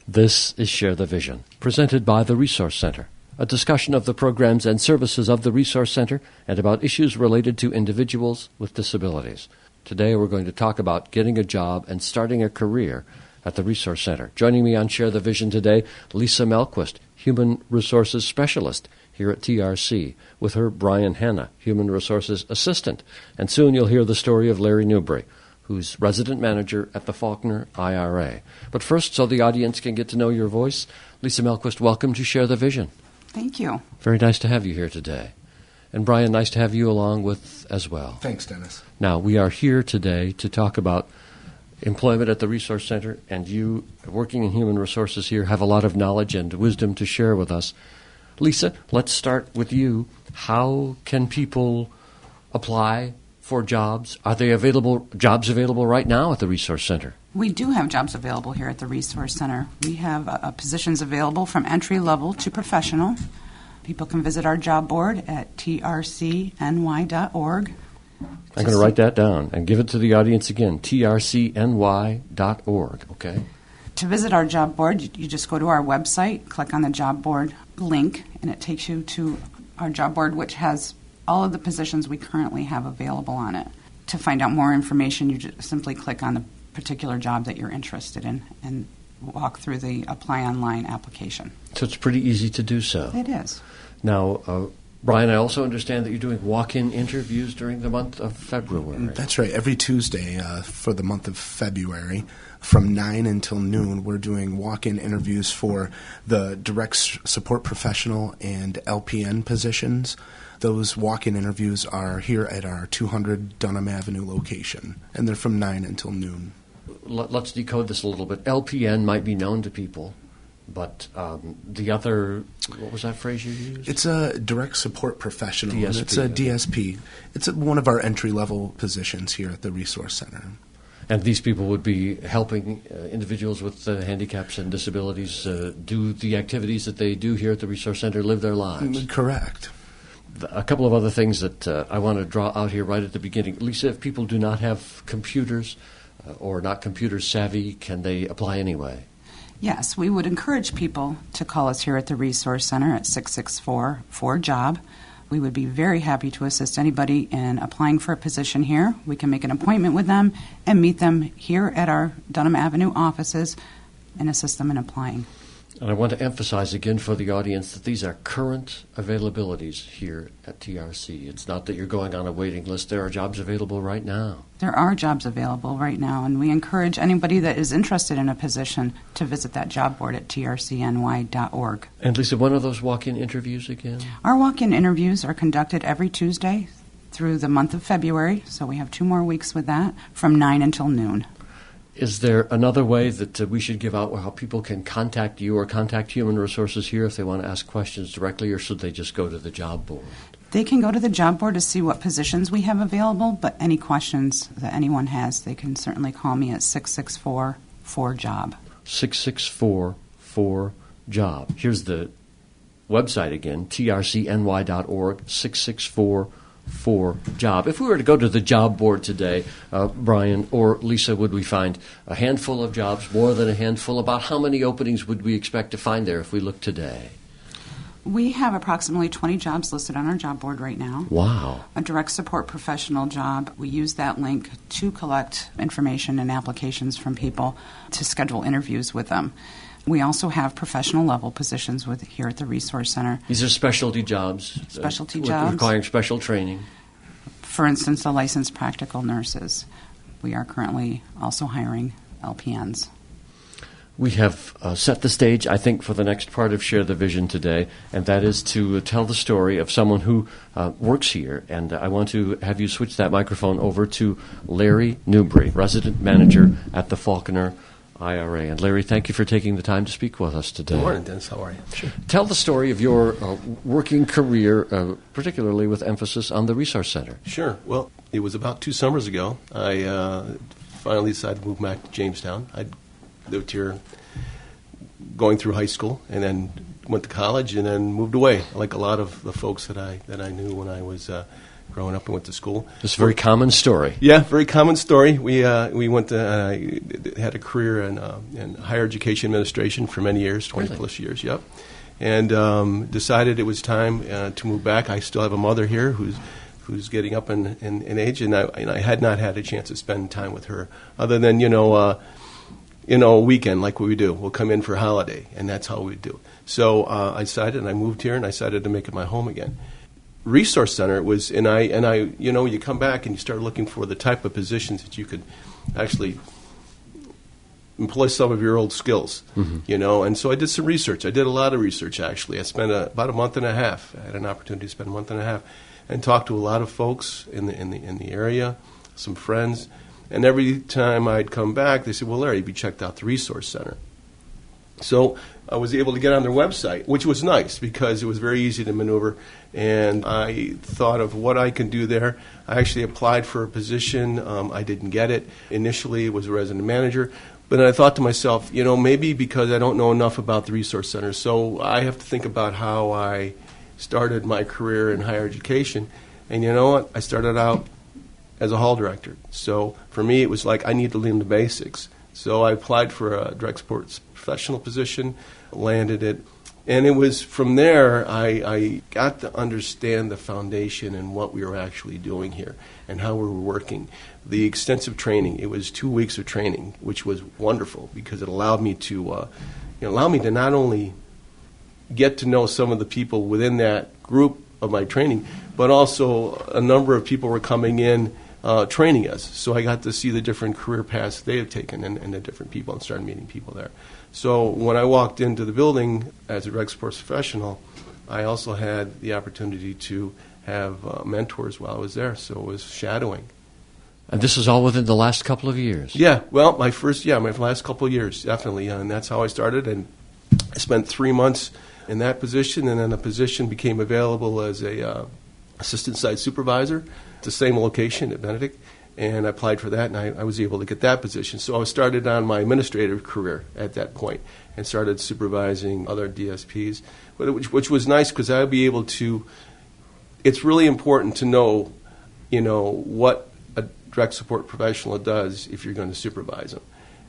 This is Share the Vision, presented by the Resource Center, a discussion of the programs and services of the Resource Center and about issues related to individuals with disabilities. Today we're going to talk about getting a job and starting a career at the Resource Center. Joining me on Share the Vision today, Lisa Melquist, Human Resources Specialist here at TRC, with her Brian Hanna, Human Resources Assistant. And soon you'll hear the story of Larry Newbury, who's resident manager at the Faulkner IRA. But first, so the audience can get to know your voice, Lisa Melquist, welcome to Share the Vision. Thank you. Very nice to have you here today. And Brian, nice to have you along with as well. Thanks, Dennis. Now, we are here today to talk about employment at the Resource Center, and you, working in human resources here, have a lot of knowledge and wisdom to share with us. Lisa, let's start with you. How can people apply for jobs? Are they jobs available right now at the Resource Center? We do have jobs available here at the Resource Center. We have positions available from entry level to professional. People can visit our job board at trcny.org. I'm going to write that down and give it to the audience again, trcny.org, okay? To visit our job board, you just go to our website, click on the job board link, and it takes you to our job board, which has all of the positions we currently have available on it. To find out more information, you just simply click on the particular job that you're interested in and walk through the Apply Online application. So it's pretty easy to do so. It is. Now, Brian, I also understand that you're doing walk-in interviews during the month of February. That's right. Every Tuesday for the month of February, from 9 until noon, we're doing walk-in interviews for the direct support professional and LPN positions. Those walk-in interviews are here at our 200 Dunham Avenue location, and they're from 9 until noon. Let's decode this a little bit. LPN might be known to people, but the other, what was that phrase you used? It's a direct support professional. DSP, It's a DSP. It's one of our entry-level positions here at the Resource Center. And these people would be helping individuals with handicaps and disabilities do the activities that they do here at the Resource Center, live their lives. Correct. A couple of other things that I want to draw out here right at the beginning. Lisa, if people do not have computers or not computer savvy, can they apply anyway? Yes, we would encourage people to call us here at the Resource Center at 664-4JOB. We would be very happy to assist anybody in applying for a position here. We can make an appointment with them and meet them here at our Dunham Avenue offices and assist them in applying. And I want to emphasize again for the audience that these are current availabilities here at TRC. It's not that you're going on a waiting list. There are jobs available right now. There are jobs available right now, and we encourage anybody that is interested in a position to visit that job board at trcny.org. And Lisa, when are those walk-in interviews again? Our walk-in interviews are conducted every Tuesday through the month of February, so we have 2 more weeks with that, from 9 until noon. Is there another way that we should give out how people can contact you or contact Human Resources here if they want to ask questions directly, or should they just go to the job board? They can go to the job board to see what positions we have available, but any questions that anyone has, they can certainly call me at 664-4JOB. 664-4JOB. Here's the website again, trcny.org, 664-4JOB. If we were to go to the job board today, Brian or Lisa, would we find a handful of jobs, more than a handful? About how many openings would we expect to find there if we look today? We have approximately 20 jobs listed on our job board right now. Wow. A direct support professional job. We use that link to collect information and applications from people to schedule interviews with them. We also have professional level positions here at the Resource Center. These are specialty jobs. Specialty jobs. Requiring special training. For instance, the licensed practical nurses. We are currently also hiring LPNs. We have set the stage, I think, for the next part of Share the Vision today, and that is to tell the story of someone who works here. And I want to have you switch that microphone over to Larry Newbury, resident manager at the Faulkner IRA. And Larry, thank you for taking the time to speak with us today. Good morning, Dennis. How are you? Sure. Tell the story of your working career, particularly with emphasis on the Resource Center. Sure. Well, it was about 2 summers ago. I finally decided to move back to Jamestown. I lived here going through high school and then went to college and then moved away, like a lot of the folks that I knew when I was growing up and went to school. It's a very common story. Yeah, very common story. We went to had a career in higher education administration for many years, 20 Really? plus years. Yep, and decided it was time to move back. I still have a mother here who's getting up in age, and I had not had a chance to spend time with her other than a weekend like what we do. We'll come in for a holiday, and that's how we do. So I decided, and I moved here, and I decided to make it my home again. Resource Center was, and I, you come back and you start looking for the type of positions that you could actually employ some of your old skills, and so I did some research. I did a lot of research, actually. I spent about a month and a half. I had an opportunity to spend a month and a half and talk to a lot of folks in the area, some friends, and every time I'd come back, they said, well, Larry, have you checked out the Resource Center? So I was able to get on their website, which was nice because it was very easy to maneuver, and I thought of what I can do there. I actually applied for a position. I didn't get it. Initially, it was a resident manager, but then I thought to myself, maybe because I don't know enough about the Resource Center, so I have to think about how I started my career in higher education. And you know what? I started out as a hall director. So for me, it was like I need to learn the basics. So I applied for a direct sports professional position, landed it, and it was from there I got to understand the foundation and what we were actually doing here and how we were working. The extensive training, it was 2 weeks of training, which was wonderful because it allowed me to not only get to know some of the people within that group of my training, but also a number of people were coming in training us. So I got to see the different career paths they have taken and the different people and started meeting people there. So when I walked into the building as a direct sports professional, I also had the opportunity to have mentors while I was there. So it was shadowing. And this is all within the last couple of years? Yeah, well, my last couple of years, definitely. And that's how I started. And I spent 3 months in that position, and then a position became available as a assistant site supervisor. It's the same location at Benedict, and I applied for that, and I was able to get that position. So I started on my administrative career at that point and started supervising other DSPs, which was nice because I'd be able to. It's really important to know, what a direct support professional does if you're going to supervise them.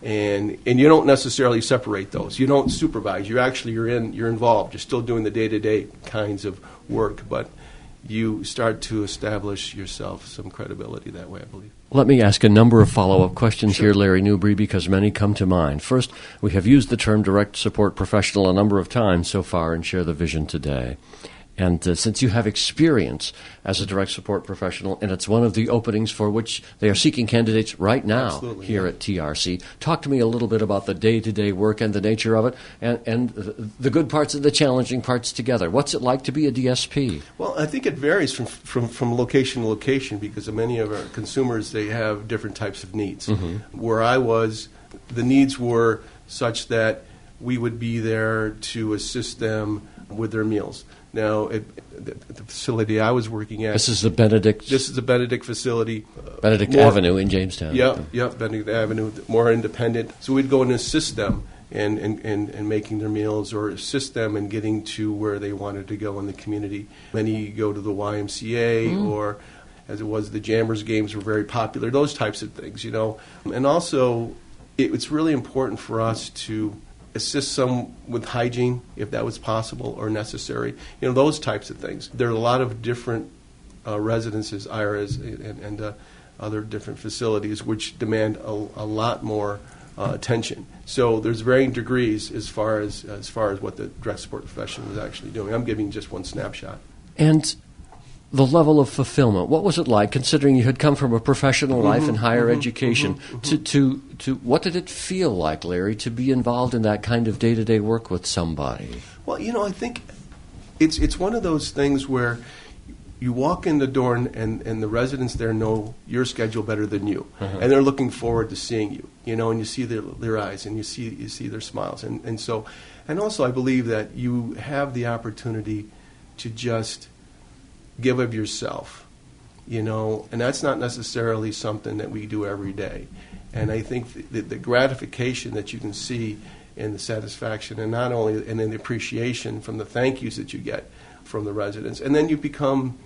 And you don't necessarily separate those. You don't supervise. You're involved. You're still doing the day-to-day kinds of work, but you start to establish yourself some credibility that way, I believe. Let me ask a number of follow-up questions Sure. here, Larry Newbury, because many come to mind. First, we have used the term direct support professional a number of times so far and share the vision today. And since you have experience as a direct support professional, and it's one of the openings for which they are seeking candidates right now Absolutely, here yeah. at TRC, talk to me a little bit about the day-to-day work and the nature of it, and the good parts and the challenging parts together. What's it like to be a DSP? Well, I think it varies from location to location because many of our consumers, they have different types of needs. Mm-hmm. Where I was, the needs were such that we would be there to assist them with their meals. Now, the facility I was working at... This is the Benedict... This is the Benedict facility. Benedict Avenue in Jamestown. Yep, Benedict Avenue, more independent. So we'd go and assist them in making their meals or assist them in getting to where they wanted to go in the community. Many go to the YMCA or, as it was, the Jammers games were very popular, those types of things, And also, it's really important for us to assist some with hygiene, if that was possible or necessary. Those types of things. There are a lot of different residences, IRAs, and other different facilities which demand a lot more attention. So there's varying degrees as far as what the direct support profession is actually doing. I'm giving just one snapshot. And the level of fulfillment, what was it like, considering you had come from a professional life in higher education, to what did it feel like, Larry, to be involved in that kind of day-to-day work with somebody? Well, I think it's one of those things where you walk in the door and the residents there know your schedule better than you, and they're looking forward to seeing you, and you see their eyes and you see their smiles, and also I believe that you have the opportunity to just give of yourself, and that's not necessarily something that we do every day. And I think the gratification that you can see in the satisfaction, and not only, and then the appreciation from the thank yous that you get from the residents, and then you become,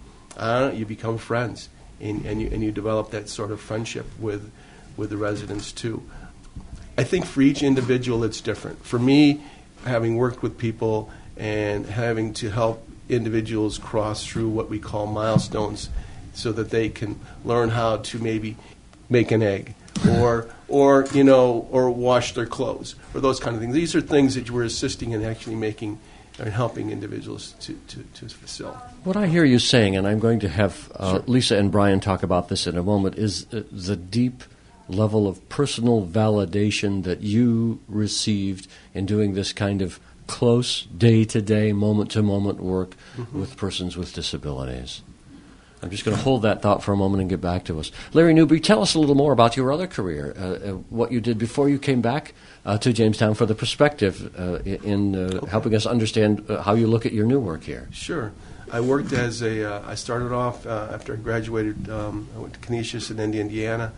you become friends, and you develop that sort of friendship with the residents too. I think for each individual it's different. For me, having worked with people and having to help individuals cross through what we call milestones so that they can learn how to maybe make an egg or wash their clothes or those kind of things. These are things that we're assisting in actually making and helping individuals to fulfill. What I hear you saying, and I'm going to have Lisa and Brian talk about this in a moment, is the deep level of personal validation that you received in doing this kind of close, day-to-day, moment-to-moment work with persons with disabilities. I'm just going to hold that thought for a moment and get back to us. Larry Newby, tell us a little more about your other career, what you did before you came back to Jamestown for the perspective in helping us understand how you look at your new work here. Sure. I worked I started off after I graduated, I went to Canisius in Indiana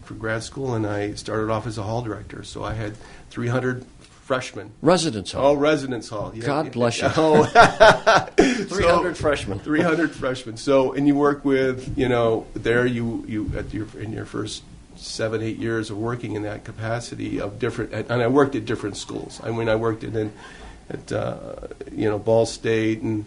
for grad school, and I started off as a hall director. So I had 300 freshmen. Residence hall. Oh, residence hall. Yeah, God bless you. Oh. 300 freshmen. 300 freshmen. So, and you work with, there you in your first 7-8 years of working in that capacity of different, and I worked at different schools. I mean, I worked at Ball State and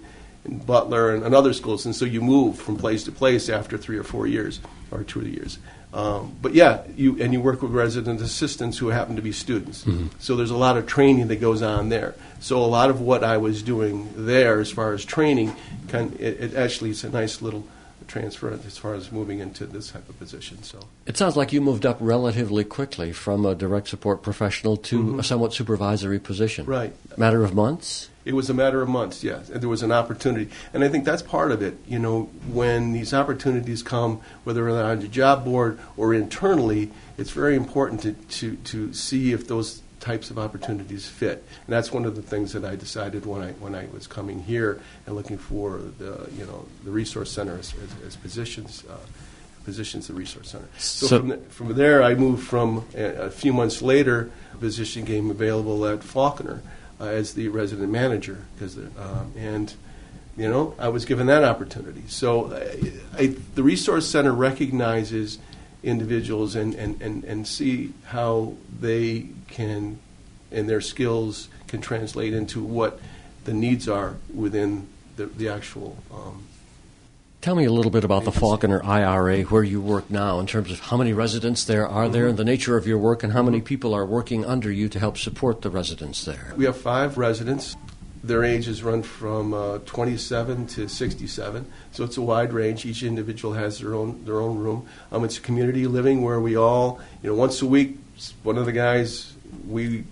Butler and other schools, and so you move from place to place after 3 or 4 years or 2 years. But yeah, you work with resident assistants who happen to be students. Mm-hmm. So there's a lot of training that goes on there. So a lot of what I was doing there as far as training, it actually is a nice little transfer as far as moving into this type of position. So it sounds like you moved up relatively quickly from a direct support professional to a somewhat supervisory position. Right. Matter of months? It was a matter of months, yes. And there was an opportunity. And I think that's part of it. When these opportunities come, whether they're on your job board or internally, it's very important to see if those types of opportunities fit. And that's one of the things that I decided when I was coming here and looking for the resource center as positions the resource center. So from there, I moved from a few months later, a position came available at Faulkner as the resident manager, I was given that opportunity. So the resource center recognizes individuals and see how they can, and their skills can translate into what the needs are within the actual. Tell me a little bit about the Faulkner IRA, where you work now, in terms of how many residents there are there, and the nature of your work, and how many people are working under you to help support the residents there. We have 5 residents. Their ages run from 27 to 67, so it's a wide range. Each individual has their own room. It's a community living where we all, once a week, one of the guys, we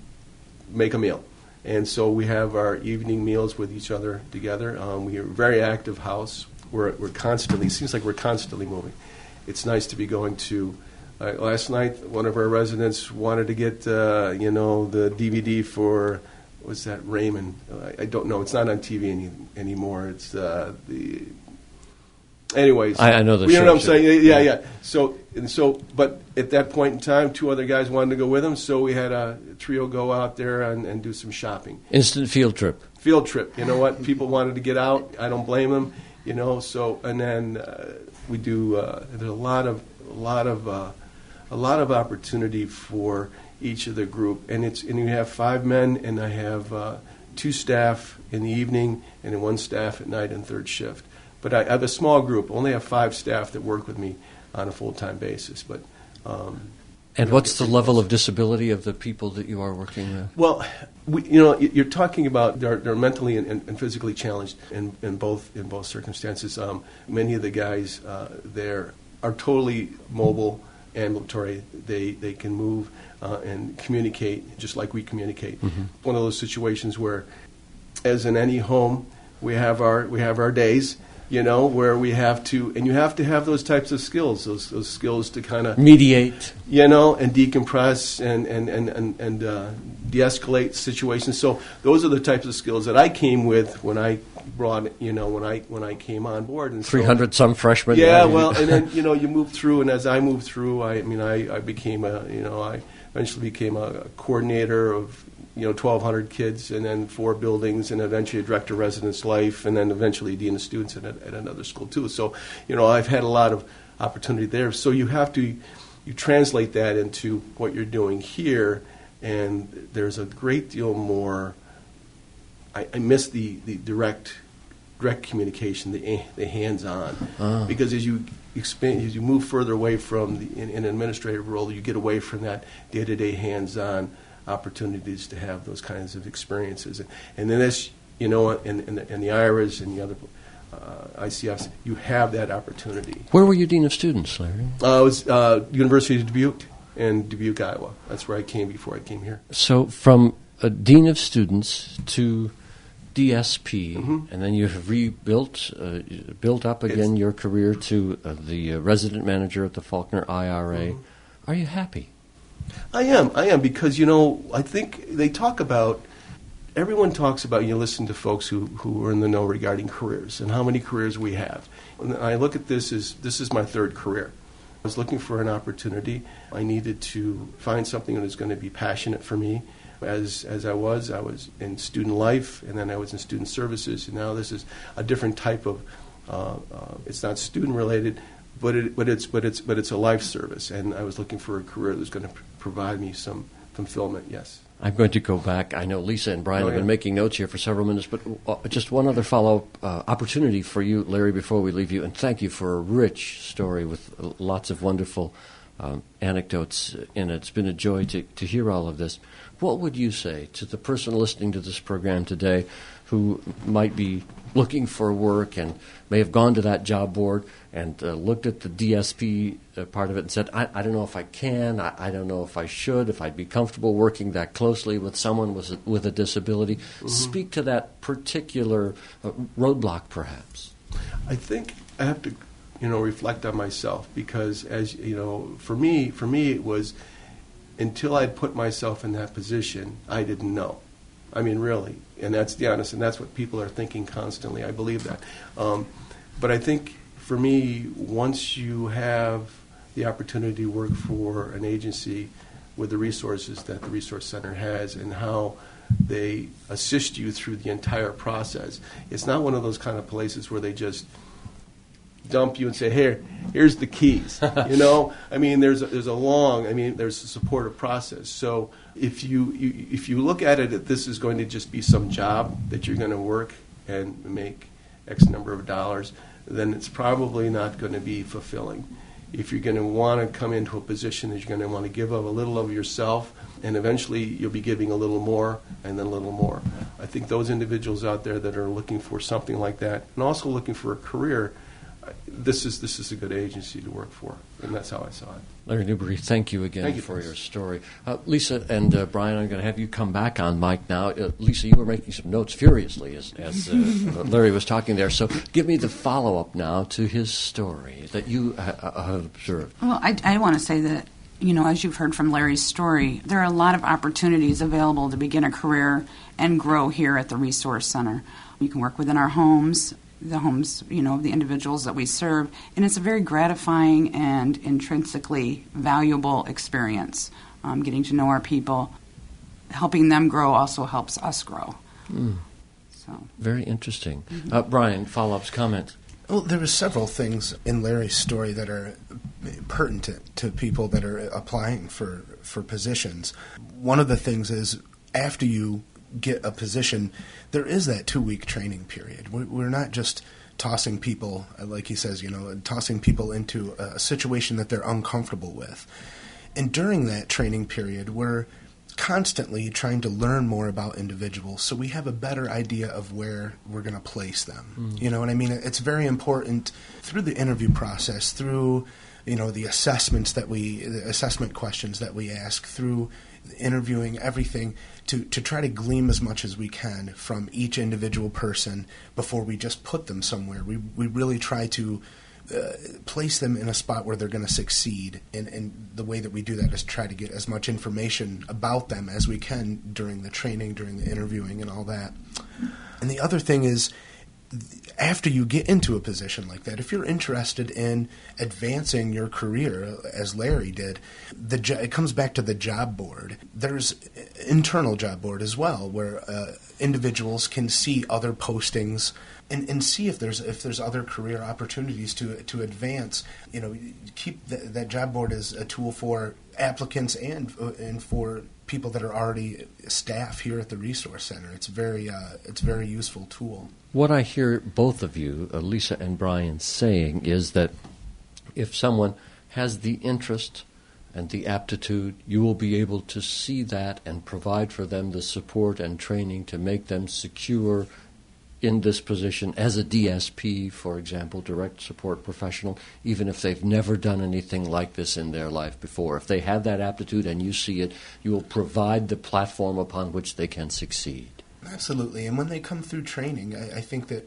make a meal. And so we have our evening meals with each other together. We are a very active house. We're constantly, it seems like we're constantly moving. It's nice to be going to, last night, one of our residents wanted to get, the DVD for, what's that, Raymond? I don't know. It's not on TV anymore. It's anyways. I know the show. You know what I'm saying? Yeah. So, but at that point in time, 2 other guys wanted to go with him, so we had a trio go out there and do some shopping. Instant field trip. Field trip. You know what? People wanted to get out. I don't blame them. So, and then we do. There's a lot of opportunity for each of the group, and you have 5 men, and I have 2 staff in the evening, and then 1 staff at night and third shift. But I have a small group. Only have 5 staff that work with me on a full-time basis. But and what's the level of disability of the people that you are working with? Well, you're talking about they're mentally and physically challenged in both circumstances. Many of the guys there are totally mobile, ambulatory. They can move and communicate just like we communicate. Mm-hmm. One of those situations where, as in any home, we have our days. Where we have to, and you have to have those types of skills, those skills to kind of mediate, and decompress and de-escalate situations. So those are the types of skills that I came with when I brought, when I came on board. And 300 some freshmen. Yeah, well, and then you move through, and as I moved through, I became I eventually became a coordinator of 1,200 kids, and then 4 buildings, and eventually a director of residence life, and then eventually dean of students at another school too. So, I've had a lot of opportunity there. So you translate that into what you're doing here, and there's a great deal more. I miss the direct communication, the hands-on, because as you expand, as you move further away from in an administrative role, you get away from that day-to-day hands-on opportunities to have those kinds of experiences. And then this, in the IRAs and the other ICFs, you have that opportunity. Where were you dean of students, Larry? I was University of Dubuque in Dubuque, Iowa. That's where I came before I came here. So from a dean of students to DSP, and then you have built up again your career to the resident manager at the Faulkner IRA. Are you happy? I am, because, I think everyone talks about, you listen to folks who are in the know regarding careers and how many careers we have. And I look at this is my 3rd career. I was looking for an opportunity. I needed to find something that was going to be passionate for me. As I was in student life, and then I was in student services, and now this is a different type of. It's not student related, but it's a life service, and I was looking for a career that was going to provide me some fulfillment. Yes. I'm going to go back. I know Lisa and Brian have been making notes here for several minutes, but just one other follow-up opportunity for you, Larry, before we leave you, and thank you for a rich story with lots of wonderful anecdotes in it. It's been a joy to hear all of this. What would you say to the person listening to this program today who might be looking for work and may have gone to that job board and looked at the DSP part of it and said, I don't know if I can, I don't know if I should, if I'd be comfortable working that closely with someone with a disability? Speak to that particular roadblock, perhaps. I think I have to, reflect on myself, because for me it was, until I'd put myself in that position, I didn't know. I mean, really. And that's the honest, and that's what people are thinking constantly. I believe that. But I think, for me, once you have the opportunity to work for an agency with the resources that the Resource Center has and how they assist you through the entire process, it's not one of those kind of places where they just dump you and say, here's the keys. I mean, there's a supportive process. So if you look at it that this is going to just be some job that you're going to work and make X number of dollars, then it's probably not going to be fulfilling. If you're going to want to come into a position that you're going to want to give up a little of yourself, and eventually you'll be giving a little more and then a little more. I think those individuals out there that are looking for something like that, and also looking for a career, this is a good agency to work for, and that's how I saw it. Larry Newberry, thank you again for your story. Lisa and Brian, I'm going to have you come back on mic now. Lisa, you were making some notes furiously as Larry was talking there, so give me the follow-up now to his story that you have observed. Well, I want to say that, as you've heard from Larry's story, there are a lot of opportunities available to begin a career and grow here at the Resource Center. You can work within our homes, the homes, of the individuals that we serve, and it's a very gratifying and intrinsically valuable experience. Getting to know our people, helping them grow also helps us grow. So very interesting. Brian, follow-ups, comments? Well, there are several things in Larry's story that are pertinent to people that are applying for positions. One of the things is, after you get a position, there is that 2-week training period. We're not just tossing people, like he says, tossing people into a situation that they're uncomfortable with. And during that training period, we're constantly trying to learn more about individuals so we have a better idea of where we're going to place them. You know what I mean? It's very important through the interview process, through the assessment questions that we ask, through interviewing, everything, to try to glean as much as we can from each individual person before we just put them somewhere. We really try to place them in a spot where they're going to succeed, and the way that we do that is try to get as much information about them as we can during the training, during the interviewing, and all that. And the other thing is, after you get into a position like that, if you're interested in advancing your career, as Larry did, it comes back to the job board. There's internal job board as well, where individuals can see other postings and see if there's other career opportunities to advance. Keep that job board as a tool for applicants and for people that are already staff here at the Resource Center. It's a very useful tool. What I hear both of you, Lisa and Brian, saying is that if someone has the interest and the aptitude, you will be able to see that and provide for them the support and training to make them secure in this position as a DSP, for example, direct support professional, even if they've never done anything like this in their life before. If they have that aptitude and you see it, you will provide the platform upon which they can succeed. Absolutely, and when they come through training, I think that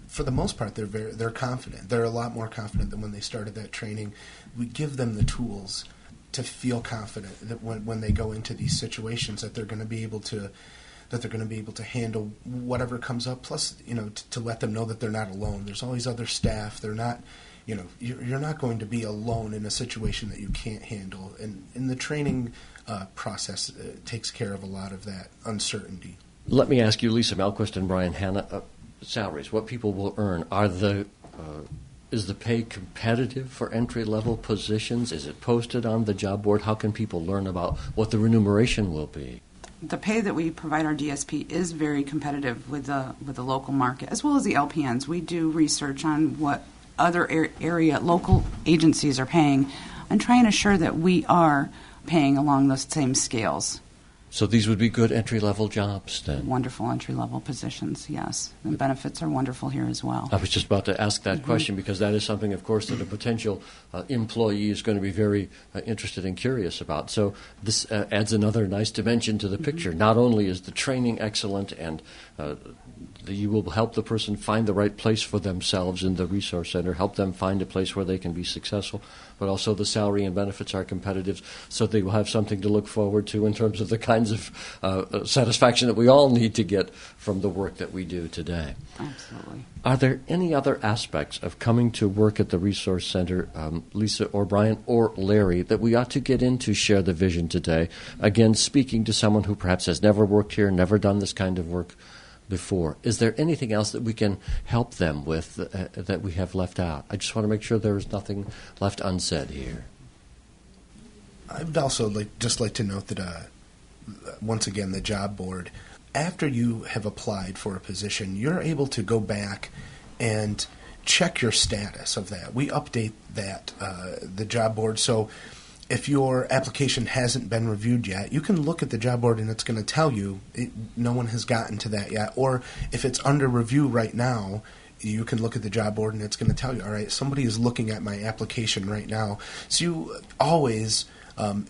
for the most part they're confident. They're a lot more confident than when they started that training. We give them the tools to feel confident that when they go into these situations that they're going to be able to handle whatever comes up. Plus, to let them know that they're not alone. There's always other staff. They're not. You're not going to be alone in a situation that you can't handle. And in the training process takes care of a lot of that uncertainty. Let me ask you, Lisa Malquist and Brian Hanna, salaries, what people will earn. Is the pay competitive for entry-level positions? Is it posted on the job board? How can people learn about what the remuneration will be? The pay that we provide our DSP is very competitive with the local market, as well as the LPNs. We do research on what other local agencies are paying and try and assure that we are paying along those same scales. So these would be good entry-level jobs then? Wonderful entry-level positions, yes. And benefits are wonderful here as well. I was just about to ask that question because that is something, of course, that a potential employee is going to be very interested and curious about. So this adds another nice dimension to the picture. Not only is the training excellent and you will help the person find the right place for themselves in the Resource Center, help them find a place where they can be successful, but also the salary and benefits are competitive, so they will have something to look forward to in terms of the kinds of satisfaction that we all need to get from the work that we do today. Absolutely. Are there any other aspects of coming to work at the Resource Center, Lisa or Brian or Larry, that we ought to get into Share the Vision today? Again, speaking to someone who perhaps has never worked here, never done this kind of work before. Is there anything else that we can help them with that we have left out? I just want to make sure there is nothing left unsaid here. I would also like to note that, once again, the job board, after you have applied for a position, you're able to go back and check your status of that. We update that, the job board, so if your application hasn't been reviewed yet, you can look at the job board and it's going to tell you no one has gotten to that yet. Or if it's under review right now, you can look at the job board and it's going to tell you, all right, somebody is looking at my application right now. So you always,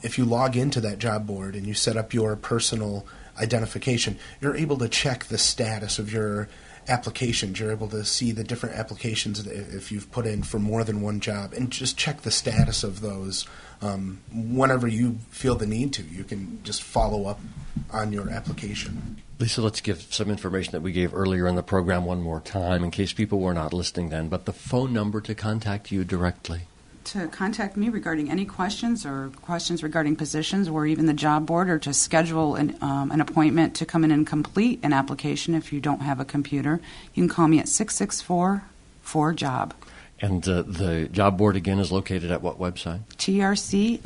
if you log into that job board and you set up your personal identification, you're able to check the status of your applications. You're able to see the different applications if you've put in for more than one job, and just check the status of those. Whenever you feel the need to, you can just follow up on your application. Lisa, let's give some information that we gave earlier in the program one more time in case people were not listening then, but the phone number to contact you directly. To contact me regarding any questions or questions regarding positions or even the job board, or to schedule an appointment to come in and complete an application if you don't have a computer, you can call me at 664-4JOB. And the job board, again, is located at what website? trcny.org.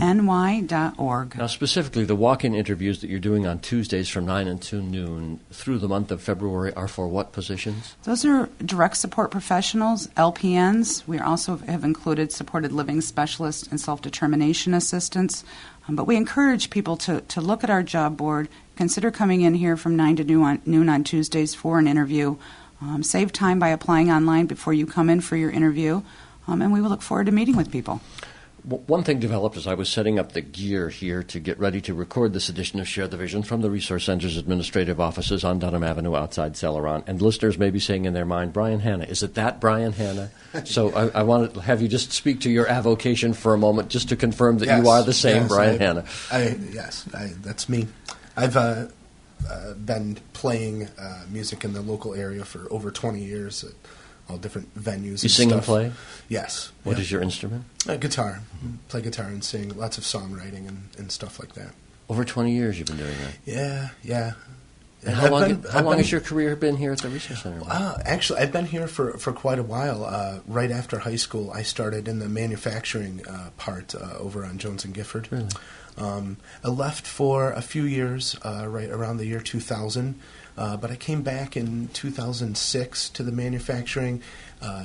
Now, specifically, the walk-in interviews that you're doing on Tuesdays from 9 until noon through the month of February are for what positions? Those are direct support professionals, LPNs. We also have included supported living specialists and self-determination assistants. But we encourage people to look at our job board, consider coming in here from 9 to noon on Tuesdays for an interview. Save time by applying online before you come in for your interview, and we will look forward to meeting with people. One thing developed as I was setting up the gear here to get ready to record this edition of Share the Vision from the Resource Center's administrative offices on Dunham Avenue outside Celeron. And listeners may be saying in their mind, Brian Hanna, is it that Brian Hanna? So I want to have you just speak to your avocation for a moment just to confirm that you are the same Brian Hanna. Yes, that's me. I've been playing music in the local area for over 20 years at all different venues. You sing and play? Yes. What is your instrument? Guitar. Play guitar and sing. Lots of songwriting and stuff like that. Over 20 years you've been doing that? Yeah. And how long has your career been here at the Resource Center? Actually, I've been here for quite a while. Right after high school, I started in the manufacturing part over on Jones and Gifford. Really? I left for a few years, right around the year 2000, but I came back in 2006 to the manufacturing,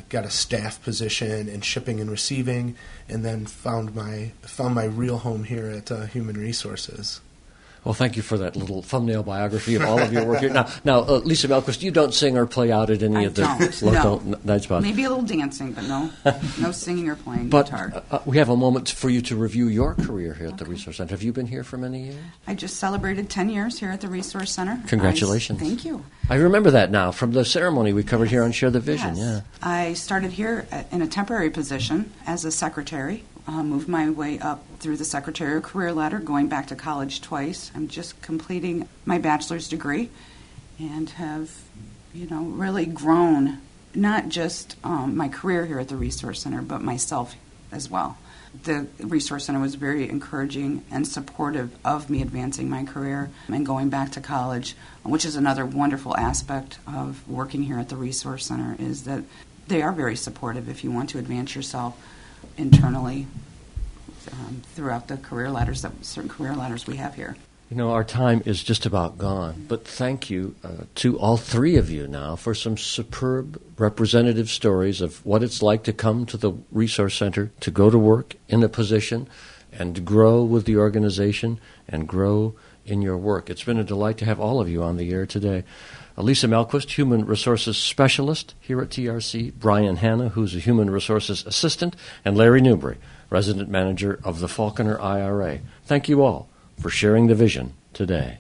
got a staff position in shipping and receiving, and then found my real home here at Human Resources. Well, thank you for that little thumbnail biography of all of your work here. Now, Lisa Melquist, you don't sing or play out at any of the local night spots. Maybe a little dancing, but no singing or playing but, guitar. We have a moment for you to review your career here at the Resource Center. Have you been here for many years? I just celebrated 10 years here at the Resource Center. Congratulations. Thank you. I remember that now from the ceremony we covered here on Share the Vision. Yes. Yeah. I started here in a temporary position as a secretary. Moved my way up through the secretarial career ladder, going back to college twice. I'm just completing my bachelor's degree and have, really grown, not just my career here at the Resource Center, but myself as well. The Resource Center was very encouraging and supportive of me advancing my career and going back to college, which is another wonderful aspect of working here at the Resource Center, is that they are very supportive if you want to advance yourself internally throughout the certain career ladders we have here. Our time is just about gone, but thank you to all three of you now for some superb representative stories of what it's like to come to the Resource Center, to go to work in a position and to grow with the organization and grow in your work. It's been a delight to have all of you on the air today. Lisa Melquist, Human Resources Specialist here at TRC, Brian Hanna, who's a Human Resources Assistant, and Larry Newbury, Resident Manager of the Falconer IRA. Thank you all for sharing the vision today.